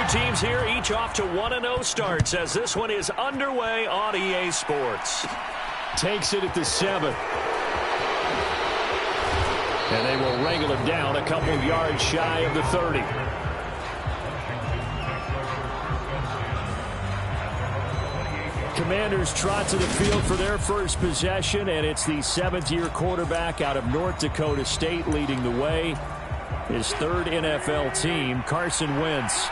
teams here, each off to 1-0 starts as this one is underway on EA Sports. Takes it at the 7. And they will wrangle him down a couple of yards shy of the 30. Commanders trot to the field for their first possession, and it's the 7th-year quarterback out of North Dakota State leading the way. His third NFL team, Carson Wentz.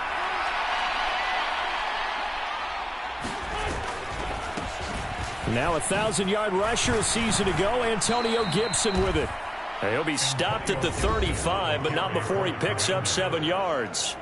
Now a 1,000-yard rusher a season ago, Antonio Gibson with it. He'll be stopped at the 35, but not before he picks up 7 yards.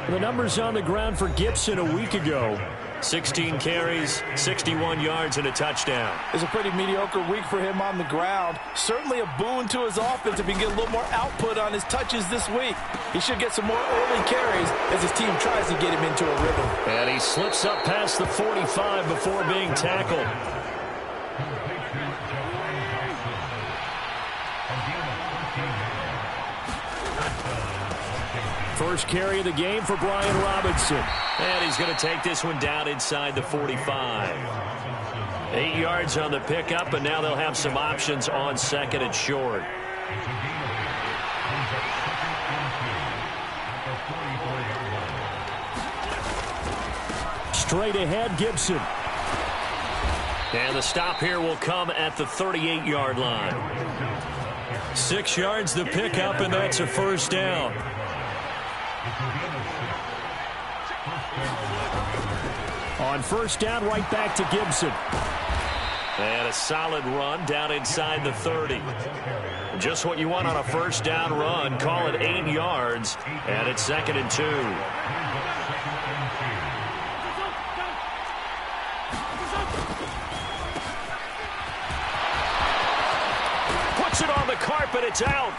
The numbers on the ground for Gibson a week ago. 16 carries, 61 yards, and a touchdown. It's a pretty mediocre week for him on the ground. Certainly a boon to his offense if he can get a little more output on his touches this week. He should get some more early carries as his team tries to get him into a rhythm. And he slips up past the 45 before being tackled. First carry of the game for Brian Robinson. And he's going to take this one down inside the 45. 8 yards on the pickup, and now they'll have some options on second and short. Straight ahead, Gibson. And the stop here will come at the 38-yard line. 6 yards the pickup, and that's a first down. On first down, right back to Gibson. And a solid run down inside the 30. Just what you want on a first down run. Call it 8 yards, and it's 2nd and 2. Puts it on the carpet. It's out.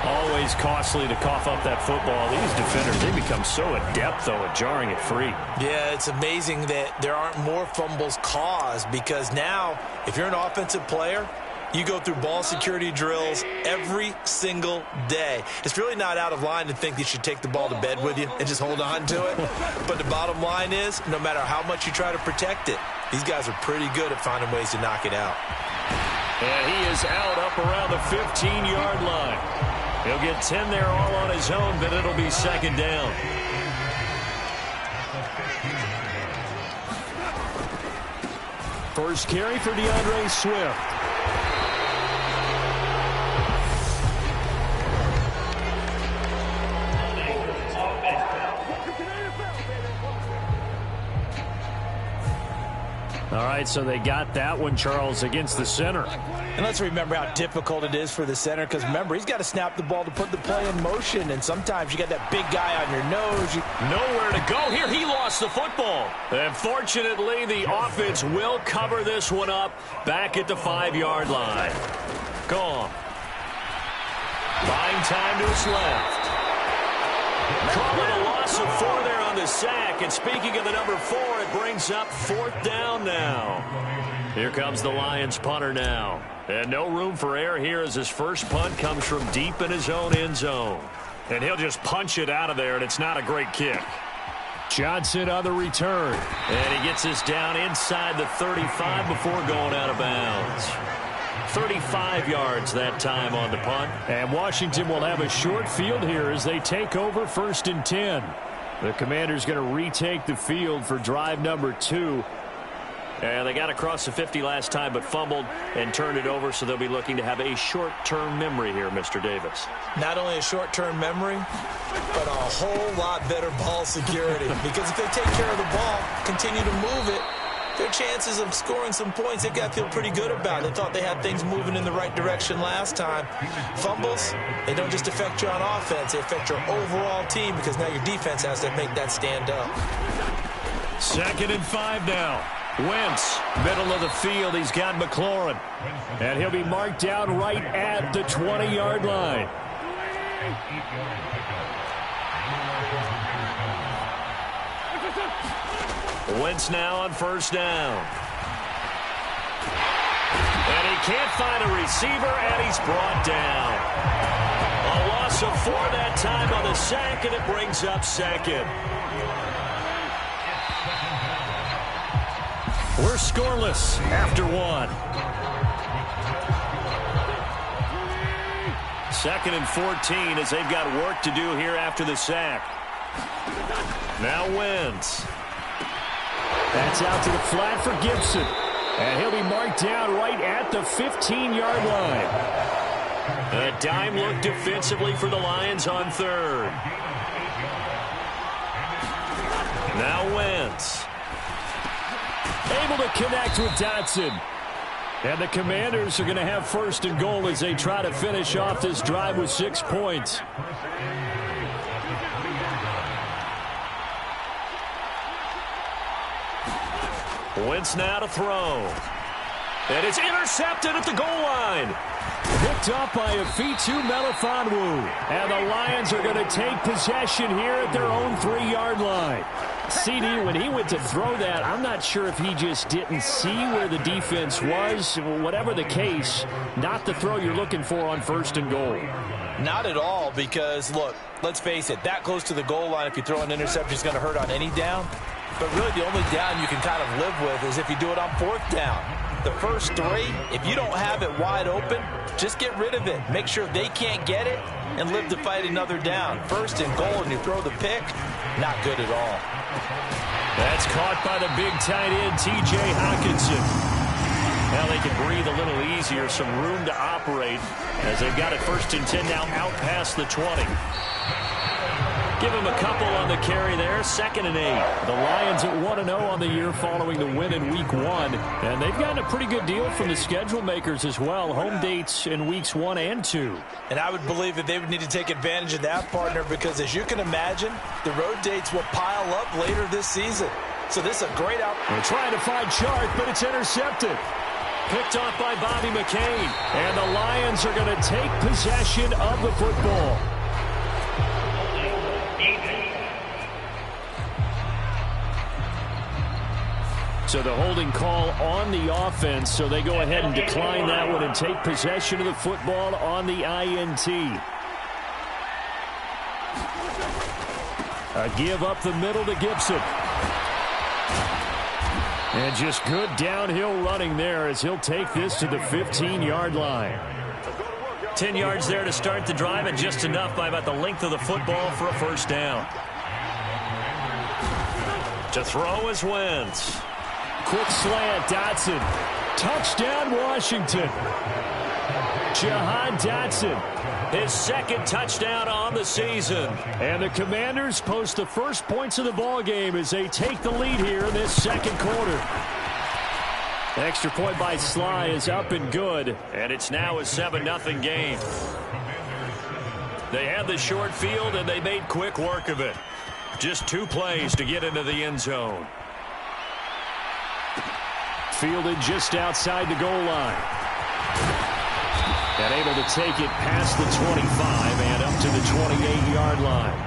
Always costly to cough up that football. These defenders, they become so adept, though, at jarring it free. Yeah, it's amazing that there aren't more fumbles caused because now, if you're an offensive player, you go through ball security drills every single day. It's really not out of line to think you should take the ball to bed with you and just hold on to it. But the bottom line is, no matter how much you try to protect it, these guys are pretty good at finding ways to knock it out. And he is out up around the 15-yard line. He'll get 10 there all on his own, but it'll be 2nd down. First carry for DeAndre Swift. All right, so they got that one, Charles, against the center. And let's remember how difficult it is for the center because, remember, he's got to snap the ball to put the play in motion, and sometimes you got that big guy on your nose. Nowhere to go here. He lost the football. And fortunately, the offense will cover this one up back at the 5-yard line. Gone. Buying time to his left. Calling a loss of 4 there on the sack. And speaking of the number 4, it brings up 4th down now. Here comes the Lions punter now. And no room for error here as his first punt comes from deep in his own end zone. And he'll just punch it out of there, and it's not a great kick. Johnson on the return. And he gets this down inside the 35 before going out of bounds. 35 yards that time on the punt. And Washington will have a short field here as they take over 1st and 10. The Commanders going to retake the field for drive number 2. And they got across the 50 last time but fumbled and turned it over, so they'll be looking to have a short-term memory here, Mr. Davis. Not only a short-term memory, but a whole lot better ball security. Because if they take care of the ball, continue to move it, their chances of scoring some points, they've got to feel pretty good about it. They thought they had things moving in the right direction last time. Fumbles, they don't just affect you on offense. They affect your overall team because now your defense has to make that stand up. 2nd and 5 now. Wentz, middle of the field. He's got McLaurin. And he'll be marked down right at the 20-yard line. Wentz now on first down. And he can't find a receiver, and he's brought down. A loss of 4 that time on the sack, and it brings up second. We're scoreless after 1. 2nd and 14 as they've got work to do here after the sack. Now Wentz. That's out to the flat for Gibson. And he'll be marked down right at the 15-yard line. A dime look defensively for the Lions on 3rd. Now Wentz. Able to connect with Dotson. And the Commanders are going to have 1st and goal as they try to finish off this drive with 6 points. Wentz now to throw. And it's intercepted at the goal line. Picked up by Afitu Melifonwu. And the Lions are going to take possession here at their own 3-yard line. CD, when he went to throw that, I'm not sure if he just didn't see where the defense was. Whatever the case, not the throw you're looking for on 1st and goal. Not at all, because, look, let's face it, that close to the goal line, if you throw an interception, is going to hurt on any down. But really the only down you can kind of live with is if you do it on 4th down. The first 3, if you don't have it wide open, just get rid of it. Make sure they can't get it and live to fight another down. 1st and goal, and you throw the pick, not good at all. That's caught by the big tight end, T.J. Hockenson. Now they can breathe a little easier, some room to operate as they've got it 1st and 10 now out past the 20. Give him a couple on the carry there, 2nd and 8. The Lions at 1-0 on the year following the win in Week 1. And they've gotten a pretty good deal from the schedule makers as well. Home dates in Weeks 1 and 2. And I would believe that they would need to take advantage of that, partner, because as you can imagine, the road dates will pile up later this season. So this is a great opportunity. They're trying to find Chark, but it's intercepted. Picked off by Bobby McCain. And the Lions are going to take possession of the football. So the holding call on the offense, so they go ahead and decline that one and take possession of the football on the INT. A give up the middle to Gibson. And just good downhill running there as he'll take this to the 15-yard line. 10 yards there to start the drive, and just enough by about the length of the football for a 1st down. To throw is Wentz. Quick slant, Dotson. Touchdown, Washington. Jahan Dotson. His 2nd touchdown on the season. And the Commanders post the 1st points of the ball game as they take the lead here in this 2nd quarter. Extra point by Sly is up and good. And it's now a 7-0 game. They had the short field, and they made quick work of it. Just 2 plays to get into the end zone. Fielded just outside the goal line. And able to take it past the 25 and up to the 28-yard line.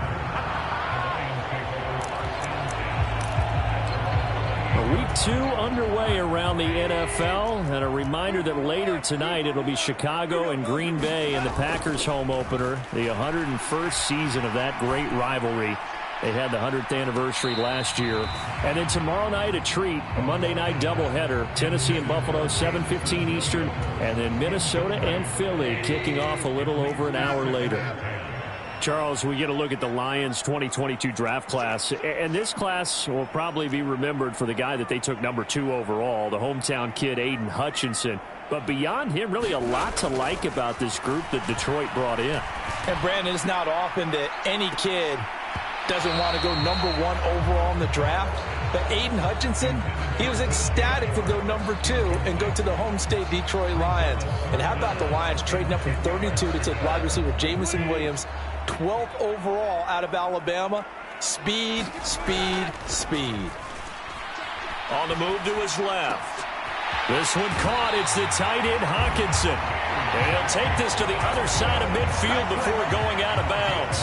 Week 2 underway around the NFL. And a reminder that later tonight it'll be Chicago and Green Bay in the Packers home opener. The 101st season of that great rivalry. They had the 100th anniversary last year. And then tomorrow night, a treat, a Monday night doubleheader. Tennessee and Buffalo, 7:15 Eastern. And then Minnesota and Philly kicking off a little over an hour later. Charles, we get a look at the Lions 2022 draft class. And this class will probably be remembered for the guy that they took number 2 overall, the hometown kid, Aiden Hutchinson. But beyond him, really a lot to like about this group that Detroit brought in. And, Brandon, it's not often that any kid doesn't want to go number 1 overall in the draft. But Aiden Hutchinson, he was ecstatic to go number 2 and go to the home state Detroit Lions. And how about the Lions trading up from 32 to take wide receiver Jameson Williams, 12th overall out of Alabama. Speed, speed, speed. On the move to his left. This one caught. It's the tight end Hockenson. And he'll take this to the other side of midfield before going out of bounds.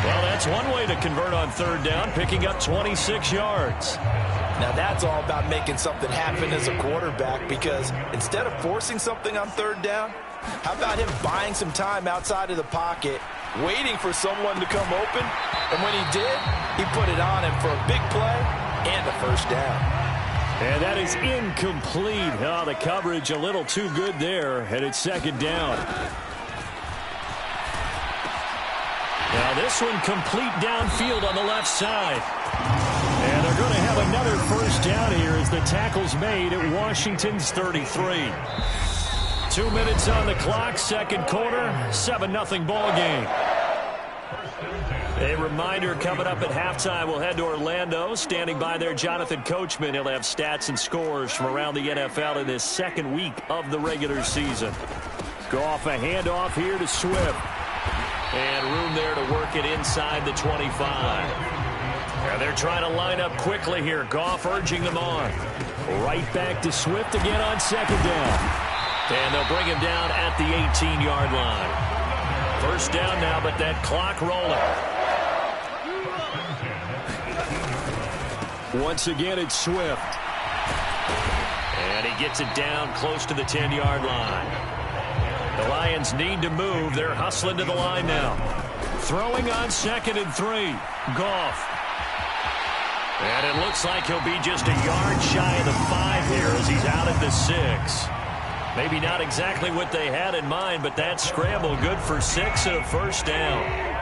Well, that's That's one way to convert on third down, picking up 26 yards. Now that's all about making something happen as a quarterback, because instead of forcing something on third down, how about him buying some time outside of the pocket, waiting for someone to come open, and when he did, he put it on him for a big play and a first down. And that is incomplete. Oh, the coverage a little too good there, and it's second down. Now this one complete downfield on the left side. And they're going to have another first down here as the tackle's made at Washington's 33. 2 minutes on the clock, second quarter, 7-0 ball game. A reminder, coming up at halftime, we'll head to Orlando. Standing by there, Jonathan Coachman. He'll have stats and scores from around the NFL in this second week of the regular season. Goff, a handoff here to Swift. And room there to work it inside the 25. Now they're trying to line up quickly here. Goff urging them on. Right back to Swift again on second down. And they'll bring him down at the 18-yard line. First down now, but that clock rolling. Once again, it's Swift. And he gets it down close to the 10-yard line. The Lions need to move. They're hustling to the line now. Throwing on 2nd and 3. Goff. And it looks like he'll be just a yard shy of the 5 here as he's out at the 6. Maybe not exactly what they had in mind, but that scramble good for 6 and a first down.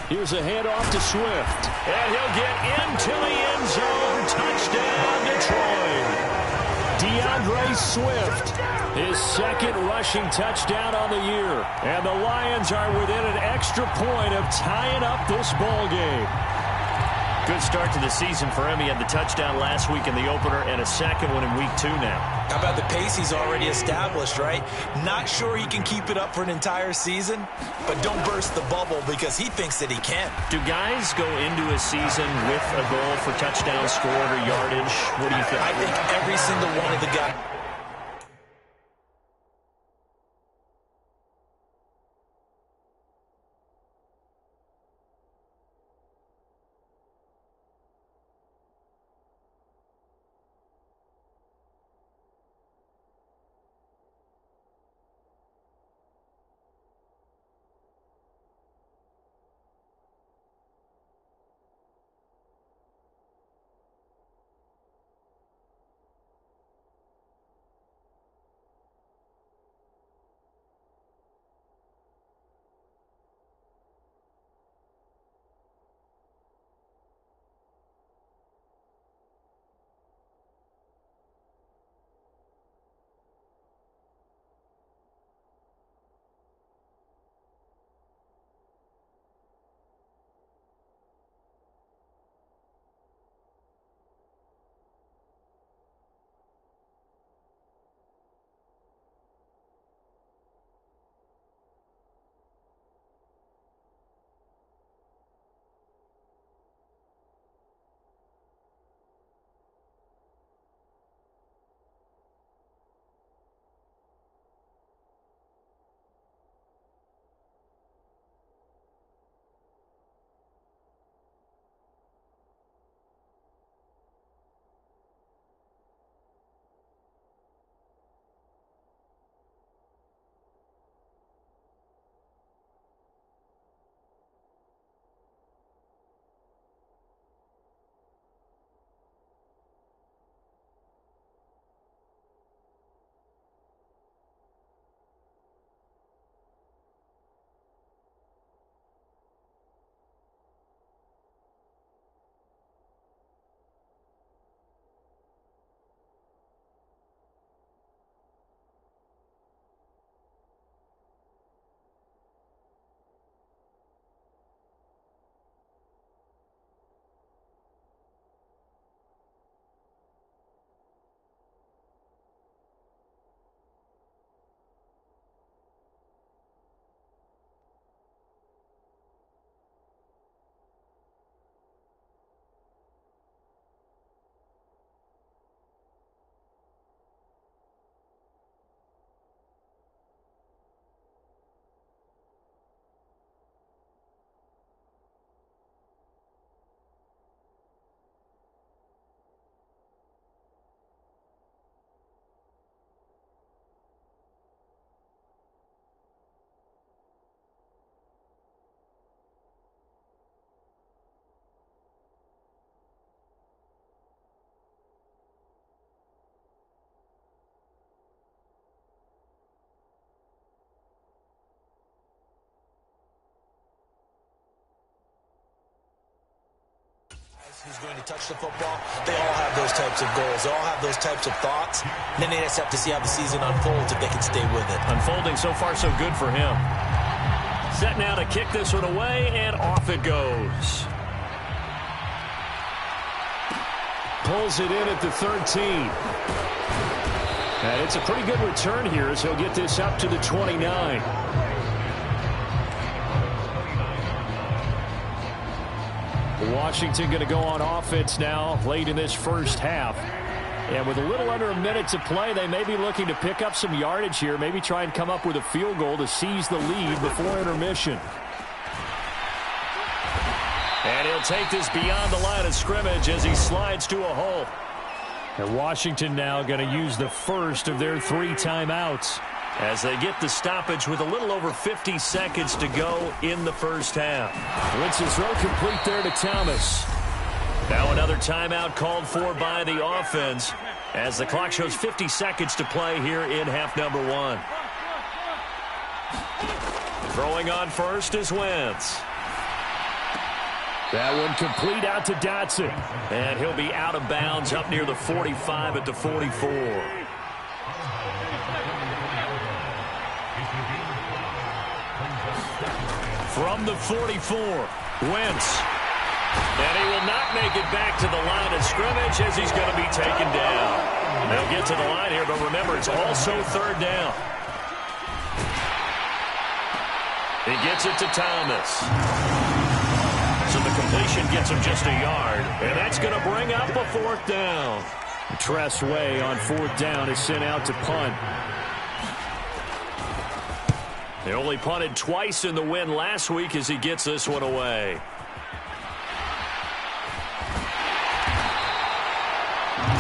Here's a handoff to Swift. And he'll get into the end zone. Touchdown, Detroit. DeAndre Swift, his second rushing touchdown on the year. And the Lions are within an extra point of tying up this ball game. Good start to the season for him. He had the touchdown last week in the opener and a second one in week 2 now. How about the pace he's already established, right? Not sure he can keep it up for an entire season, but don't burst the bubble because he thinks that he can. Do guys go into a season with a goal for touchdown scored or yardage? What do you think? I think every single one of the guys. Who's going to touch the football? They all have those types of goals. They all have those types of thoughts. And then they just have to see how the season unfolds if they can stay with it. Unfolding so far so good for him. Set now to kick this one away, and off it goes. Pulls it in at the 13. And it's a pretty good return here as he'll get this up to the 29. Washington going to go on offense now late in this first half. And with a little under a minute to play, they may be looking to pick up some yardage here, maybe try and come up with a field goal to seize the lead before intermission. And he'll take this beyond the line of scrimmage as he slides to a hole. And Washington now going to use the first of their 3 timeouts as they get the stoppage with a little over 50 seconds to go in the first half. Wentz's throw complete there to Thomas. Now another timeout called for by the offense as the clock shows 50 seconds to play here in half number 1. Throwing on first is Wentz. That one complete out to Dotson. And he'll be out of bounds up near the 45 at the 44. From the 44, Wentz. And he will not make it back to the line of scrimmage as he's going to be taken down. They'll get to the line here, but remember, it's also 3rd down. He gets it to Thomas. So the completion gets him just a yard, and that's going to bring up a 4th down. Tress Way on 4th down is sent out to punt. They only punted twice in the win last week as he gets this one away.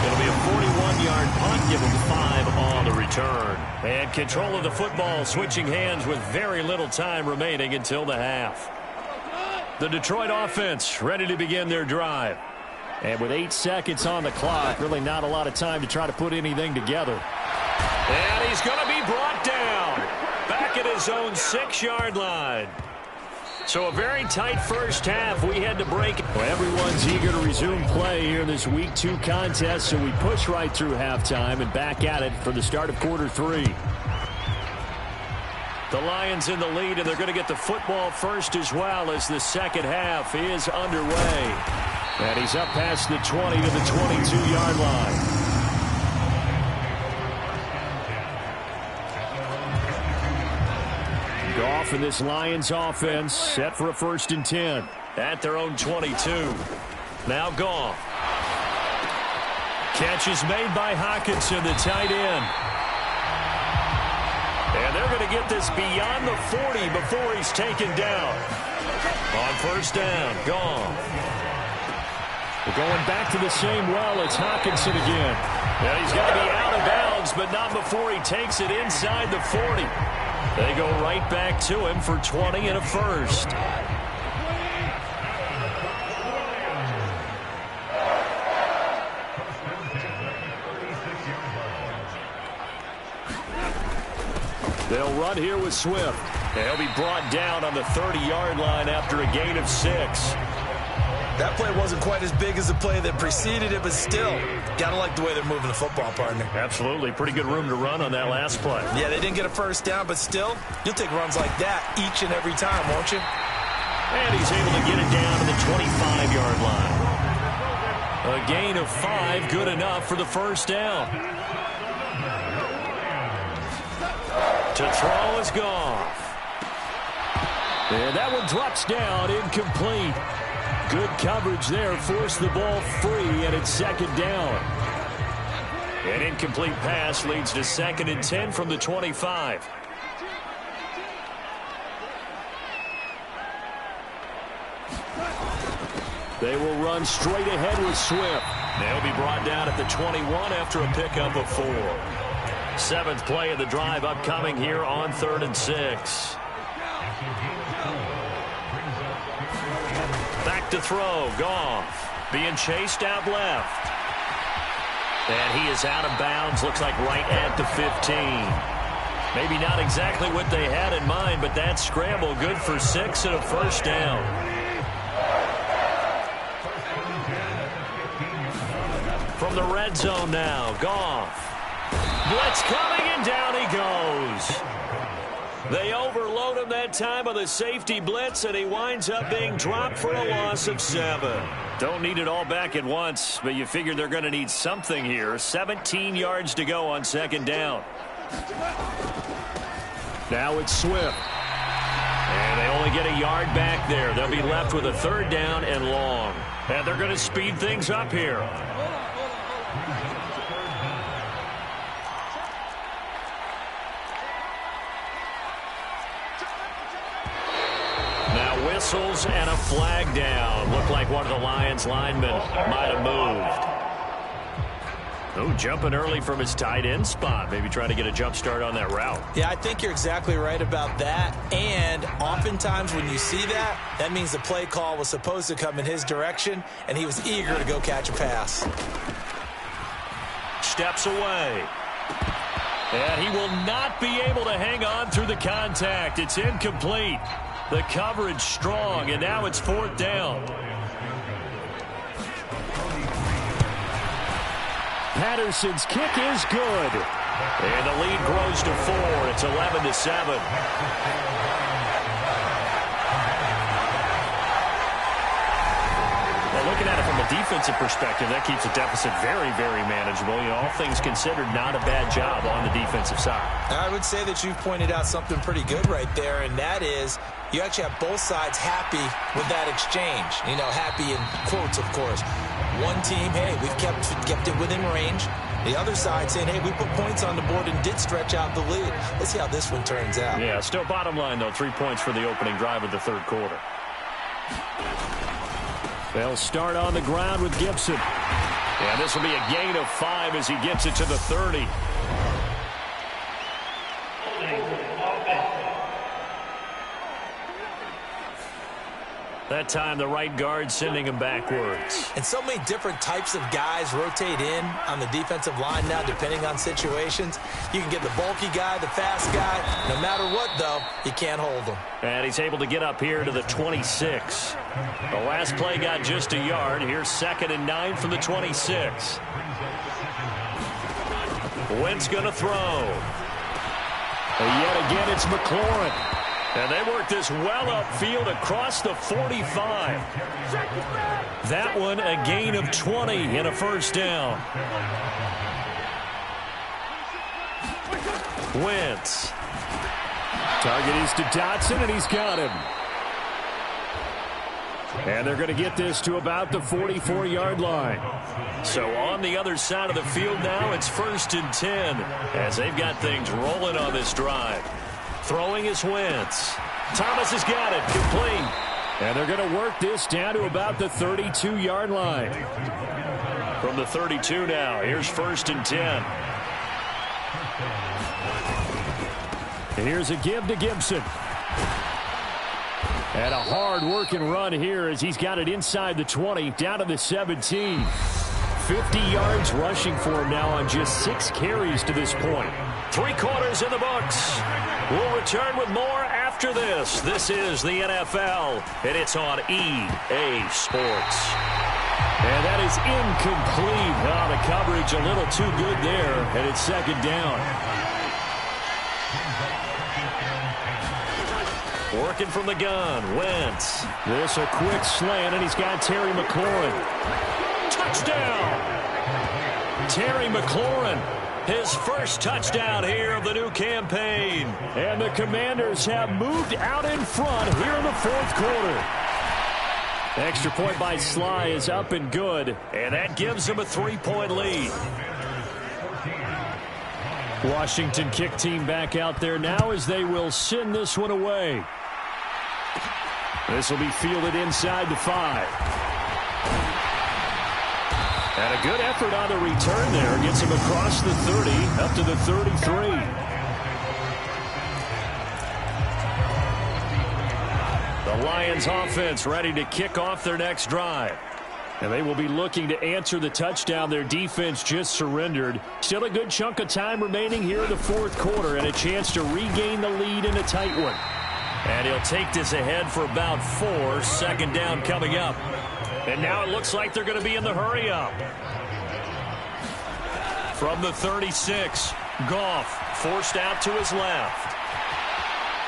It'll be a 41-yard punt, give him 5 on the return. And control of the football switching hands with very little time remaining until the half. The Detroit offense ready to begin their drive. And with 8 seconds on the clock, really not a lot of time to try to put anything together. And he's going to be brought down back at his own 6-yard line. So a very tight first half. We had to break. Well, everyone's eager to resume play here in this Week 2 contest, so we push right through halftime and back at it for the start of quarter 3. The Lions in the lead, and they're going to get the football first as well as the second half is underway. And he's up past the 20 to the 22-yard line. Goff and this Lions offense set for a 1st and 10 at their own 22. Now Goff. Catch is made by Hockenson, the tight end. And they're going to get this beyond the 40 before he's taken down. On 1st down, Goff. We're going back to the same well. It's Hockenson again. Yeah, he's got to be out of bounds, but not before he takes it inside the 40. They go right back to him for 20 and a 1st. They'll run here with Swift. He'll be brought down on the 30-yard line after a gain of 6. That play wasn't quite as big as the play that preceded it, but still, gotta like the way they're moving the football, partner. Absolutely. Pretty good room to run on that last play. Yeah, they didn't get a 1st down, but still, you'll take runs like that each and every time, won't you? And he's able to get it down to the 25-yard line. A gain of 5, good enough for the 1st down. To throw is Goff. And that one drops down, incomplete. Good coverage there, forced the ball free, and it's 2nd down. An incomplete pass leads to 2nd and 10 from the 25. They will run straight ahead with Swift. They'll be brought down at the 21 after a pickup of 4. 7th play of the drive upcoming here on 3rd and 6. Back to throw, Goff being chased out left. And he is out of bounds, looks like right at the 15. Maybe not exactly what they had in mind, but that scramble good for 6 and a 1st down. the red zone now. Goff. Blitz coming, and down he goes. They overload him that time with a safety blitz, and he winds up being dropped for a loss of 7. Don't need it all back at once, but you figure they're going to need something here. 17 yards to go on second down. Now it's Swift. And they only get a yard back there. They'll be left with a third down and long. And they're going to speed things up here. Now whistles and a flag down. Looked like one of the Lions linemen might have moved. Oh, jumping early from his tight end spot. Maybe trying to get a jump start on that route. Yeah, I think you're exactly right about that. And oftentimes when you see that, that means the play call was supposed to come in his direction, and he was eager to go catch a pass. Steps away. And he will not be able to hang on through the contact. It's incomplete. The coverage strong, and now it's fourth down. Patterson's kick is good. And the lead grows to 4. It's 11-7. Well, looking at it from a defensive perspective, that keeps the deficit very, very manageable. You know, all things considered, not a bad job on the defensive side. I would say that you've pointed out something pretty good right there, and that is you actually have both sides happy with that exchange. You know, happy in quotes, of course. One team, hey, we've kept it within range. The other side saying, hey, we put points on the board and did stretch out the lead. Let's see how this one turns out. Yeah, still bottom line, though, 3 points for the opening drive of the third quarter. They'll start on the ground with Gibson. Yeah, this will be a gain of 5 as he gets it to the 30. That time, the right guard sending him backwards. And so many different types of guys rotate in on the defensive line now, depending on situations. You can get the bulky guy, the fast guy. No matter what, though, you can't hold him. And he's able to get up here to the 26. The last play got just a yard. Here's 2nd and 9 from the 26. Wentz going to throw. And yet again, it's McLaurin. And they work this well upfield across the 45. That one a gain of 20 and a first down. Wentz. Target is to Dotson, and he's got him. And they're going to get this to about the 44-yard line. So on the other side of the field now, it's 1st and 10 as they've got things rolling on this drive. Throwing is Wentz. Thomas has got it. Complete. And they're going to work this down to about the 32-yard line. From the 32 now, here's 1st and 10. And here's a give to Gibson. And a hard-working run here as he's got it inside the 20, down to the 17. 50 yards rushing for him now on just 6 carries to this point. 3 quarters in the books. We'll return with more after this. This is the NFL, and it's on EA Sports. And that is incomplete. Oh, the coverage a little too good there, and it's 2nd down. Working from the gun, Wentz. This a quick slant, and he's got Terry McLaurin. Touchdown! Terry McLaurin, his first touchdown here of the new campaign. And the Commanders have moved out in front here in the 4th quarter. Extra point by Sly is up and good, and that gives them a 3-point lead. Washington kick team back out there now as they will send this one away. This will be fielded inside the 5. And a good effort on the return there. Gets him across the 30, up to the 33. The Lions offense ready to kick off their next drive. And they will be looking to answer the touchdown their defense just surrendered. Still a good chunk of time remaining here in the 4th quarter and a chance to regain the lead in a tight one. And he'll take this ahead for about 4. 2nd down coming up. And now it looks like they're going to be in the hurry up. From the 36, Goff forced out to his left.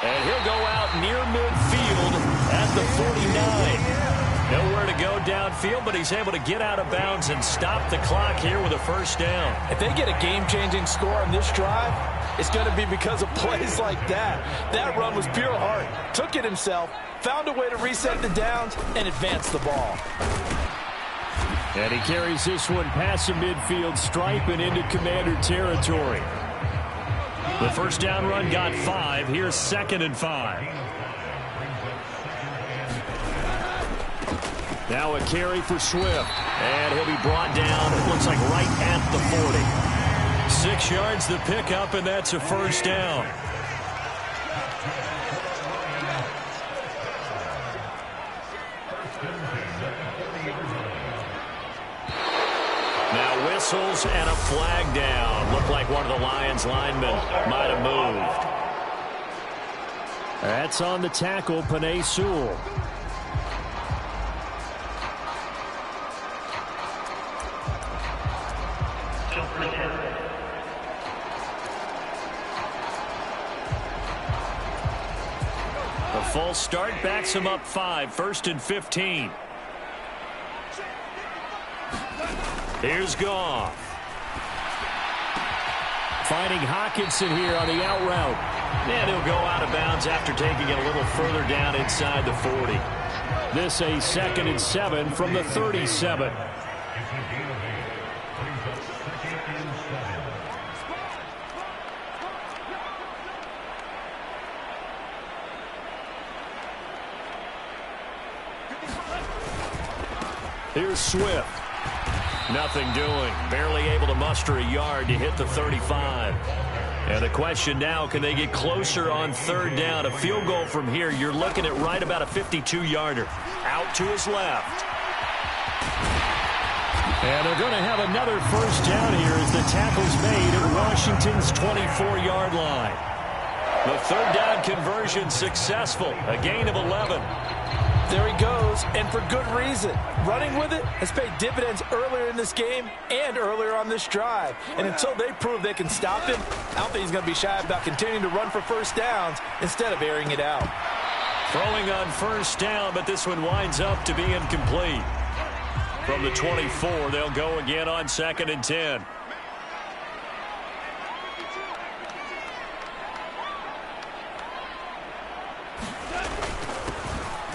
And he'll go out near midfield at the 49. Nowhere to go downfield, but he's able to get out of bounds and stop the clock here with a first down. If they get a game-changing score on this drive, it's going to be because of plays like that. That run was pure heart. Took it himself, found a way to reset the downs, and advance the ball. And he carries this one past the midfield stripe and into Commander territory. The first down run got 5. Here's 2nd and 5. Now a carry for Swift. And he'll be brought down, it looks like right at the 40. 6 yards the pickup, and that's a first down. Now whistles and a flag down. Looked like one of the Lions linemen might have moved. That's on the tackle, Penei Sewell. The false start backs him up 5, 1st and 15. Here's Goff. Finding Hockenson here on the out route. And he'll go out of bounds after taking it a little further down inside the 40. This a 2nd and 7 from the 37. Here's Swift. Nothing doing. Barely able to muster a yard to hit the 35. And the question now, can they get closer on 3rd down? A field goal from here, you're looking at right about a 52-yarder. Out to his left. And they're going to have another first down here as the tackle's made at Washington's 24-yard line. The 3rd down conversion successful. A gain of 11. There he goes, and for good reason. Running with it has paid dividends earlier in this game and earlier on this drive. And until they prove they can stop him, I don't think he's going to be shy about continuing to run for first downs instead of airing it out. Throwing on first down, but this one winds up to be incomplete. From the 24, they'll go again on 2nd and 10.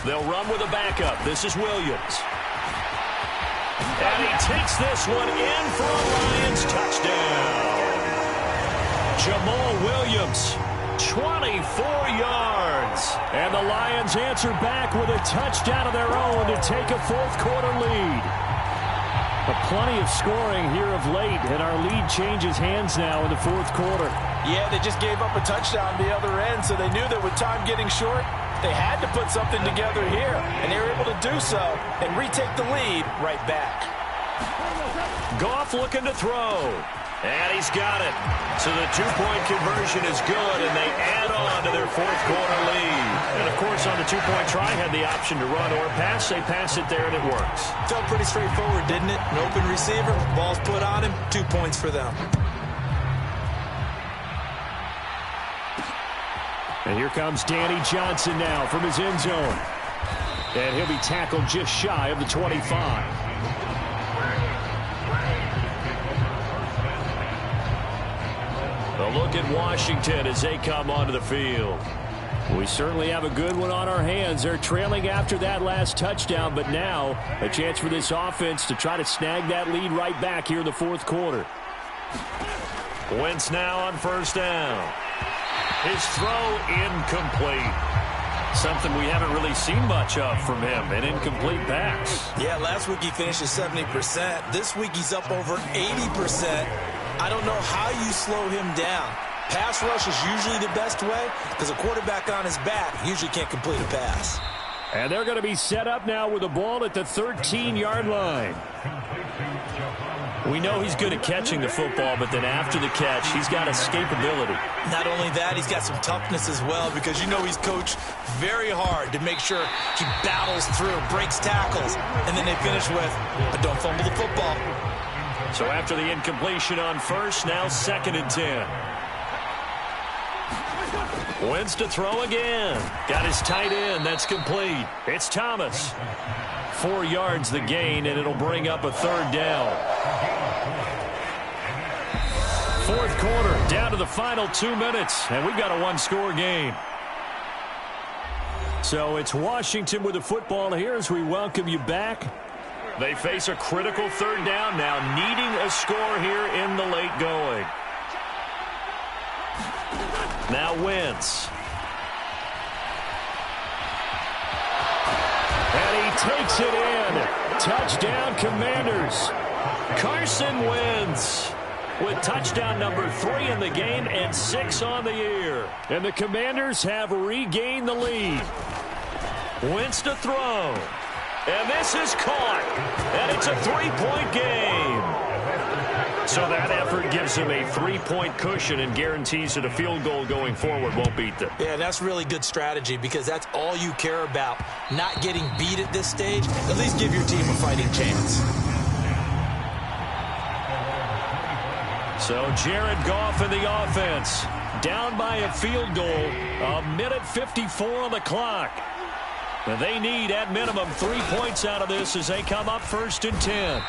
They'll run with a backup. This is Williams. And he takes this one in for a Lions touchdown. Jamal Williams, 24 yards. And the Lions answer back with a touchdown of their own to take a 4th quarter lead. Plenty of scoring here of late, and our lead changes hands now in the 4th quarter. Yeah, they just gave up a touchdown the other end, so they knew that with time getting short, they had to put something together here, and they were able to do so and retake the lead right back. Goff looking to throw, and he's got it. So the 2-point conversion is good, and they add on to their 4th quarter lead. And, of course, on the 2-point try, had the option to run or pass. They pass it there, and it works. Felt pretty straightforward, didn't it? An open receiver, ball's put on him, 2 points for them. And here comes Danny Johnson now from his end zone. And he'll be tackled just shy of the 25. A look at Washington as they come onto the field. We certainly have a good one on our hands. They're trailing after that last touchdown, but now a chance for this offense to try to snag that lead right back here in the 4th quarter. Wentz now on first down. His throw incomplete. Something we haven't really seen much of from him, an incomplete pass. Yeah, last week he finished at 70%. This week he's up over 80%. I don't know how you slow him down. Pass rush is usually the best way because a quarterback on his back usually can't complete a pass. And they're going to be set up now with the ball at the 13-yard line. We know he's good at catching the football, but then after the catch, he's got escapability. Not only that, he's got some toughness as well because you know he's coached very hard to make sure he battles through, breaks tackles, and then they finish with, but don't fumble the football. So after the incompletion on first, now 2nd and 10. Wentz to throw again. Got his tight end. That's complete. It's Thomas. 4 yards the gain, and it'll bring up a 3rd down. 4th quarter, down to the final 2 minutes, and we've got a 1-score game. So it's Washington with the football here as we welcome you back. They face a critical 3rd down now, needing a score here in the late going. Now Wentz. And he takes it in. Touchdown, Commanders. Carson Wentz with touchdown number 3 in the game and 6 on the year. And the Commanders have regained the lead. Wentz to throw. And this is caught. And it's a 3-point game. So that effort gives them a 3-point cushion and guarantees that a field goal going forward won't beat them. Yeah, that's really good strategy because that's all you care about. Not getting beat at this stage. At least give your team a fighting chance. So Jared Goff in the offense. Down by a field goal. 1:54 on the clock. They need, at minimum, 3 points out of this as they come up 1st and 10.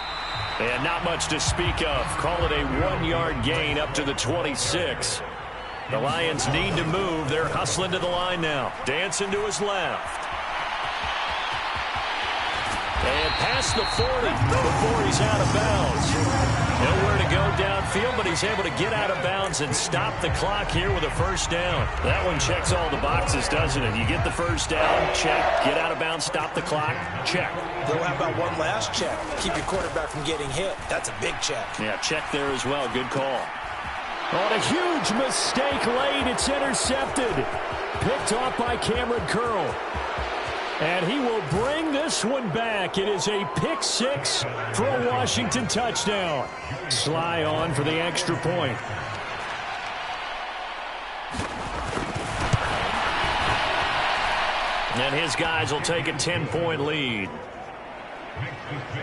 And not much to speak of. Call it a 1-yard gain up to the 26. The Lions need to move. They're hustling to the line now. Dancing to his left. And past the 40 before he's out of bounds. Nowhere to go downfield, but he's able to get out of bounds and stop the clock here with a 1st down. That one checks all the boxes, doesn't it? You get the 1st down, check. Get out of bounds, stop the clock, check. Though how about one last check? Keep your quarterback from getting hit. That's a big check. Yeah, check there as well. Good call. On a huge mistake late, it's intercepted. Picked off by Cameron Curl. And he will bring this one back. It is a pick 6 for a Washington touchdown. Sly on for the extra point. And his guys will take a 10-point lead.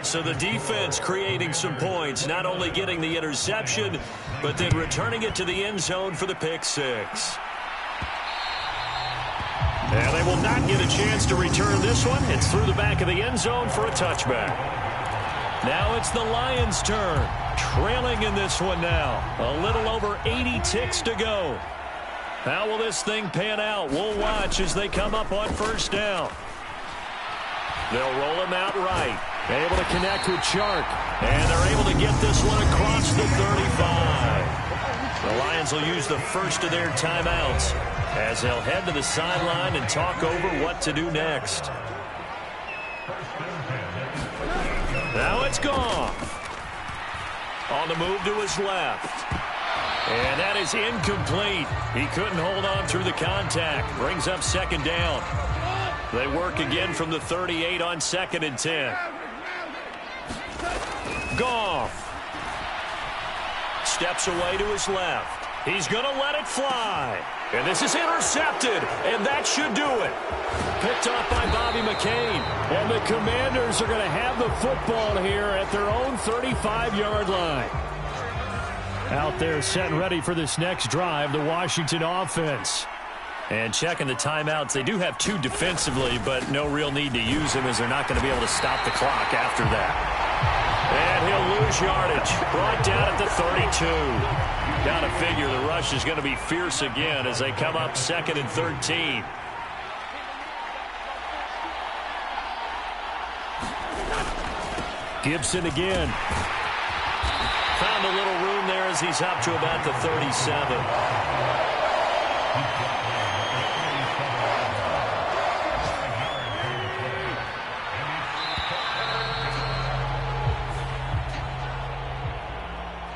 So the defense creating some points, not only getting the interception, but then returning it to the end zone for the pick 6. And they will not get a chance to return this one. It's through the back of the end zone for a touchback. Now it's the Lions' turn. Trailing in this one now. A little over 80 ticks to go. How will this thing pan out? We'll watch as they come up on 1st down. They'll roll him out right. Able to connect with Chark. And they're able to get this one across the 35. The Lions will use the first of their timeouts as they'll head to the sideline and talk over what to do next. Now it's Goff. On the move to his left. And that is incomplete. He couldn't hold on through the contact. Brings up 2nd down. They work again from the 38 on 2nd and 10. Goff. Steps away to his left. He's going to let it fly. And this is intercepted, and that should do it. Picked off by Bobby McCain. And the Commanders are going to have the football here at their own 35-yard line. Out there set and ready for this next drive, the Washington offense. And checking the timeouts, they do have 2 defensively, but no real need to use them as they're not going to be able to stop the clock after that. And he'll lose yardage. Brought down at the 32. Got to figure the rush is going to be fierce again as they come up 2nd and 13. Gibson again. Found a little room there as he's up to about the 37.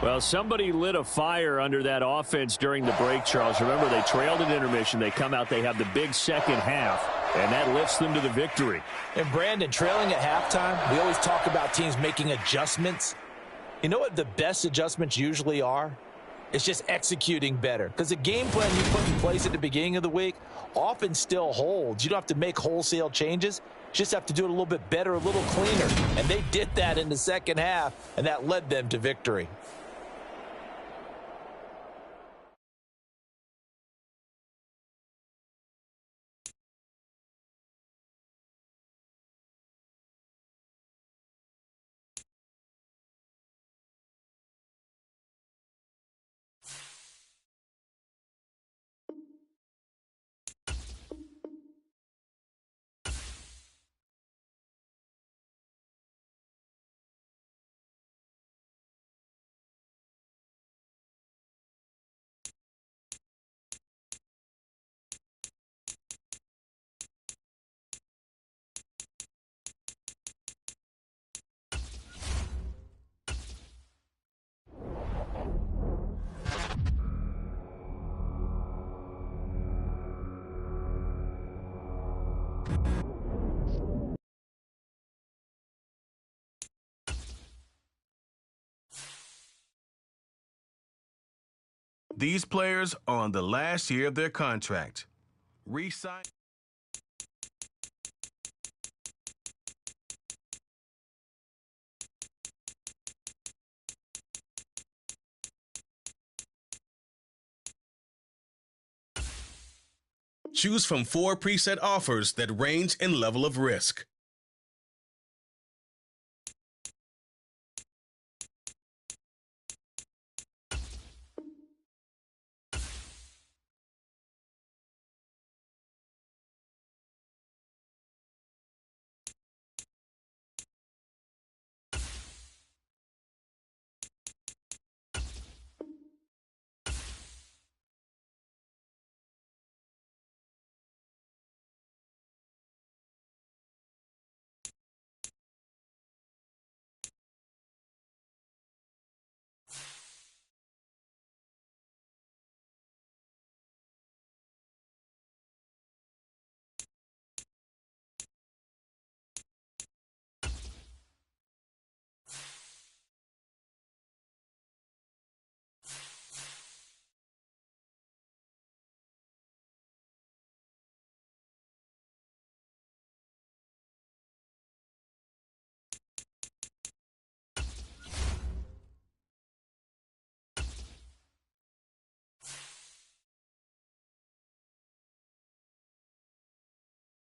Well, somebody lit a fire under that offense during the break, Charles. Remember, they trailed at intermission. They come out, they have the big second half, and that lifts them to the victory. And, Brandon, trailing at halftime, we always talk about teams making adjustments. You know what the best adjustments usually are? It's just executing better. Because the game plan you put in place at the beginning of the week often still holds. You don't have to make wholesale changes. Just have to do it a little bit better, a little cleaner. And they did that in the second half, and that led them to victory. These players are on the last year of their contract. Re-sign. Choose from 4 preset offers that range in level of risk.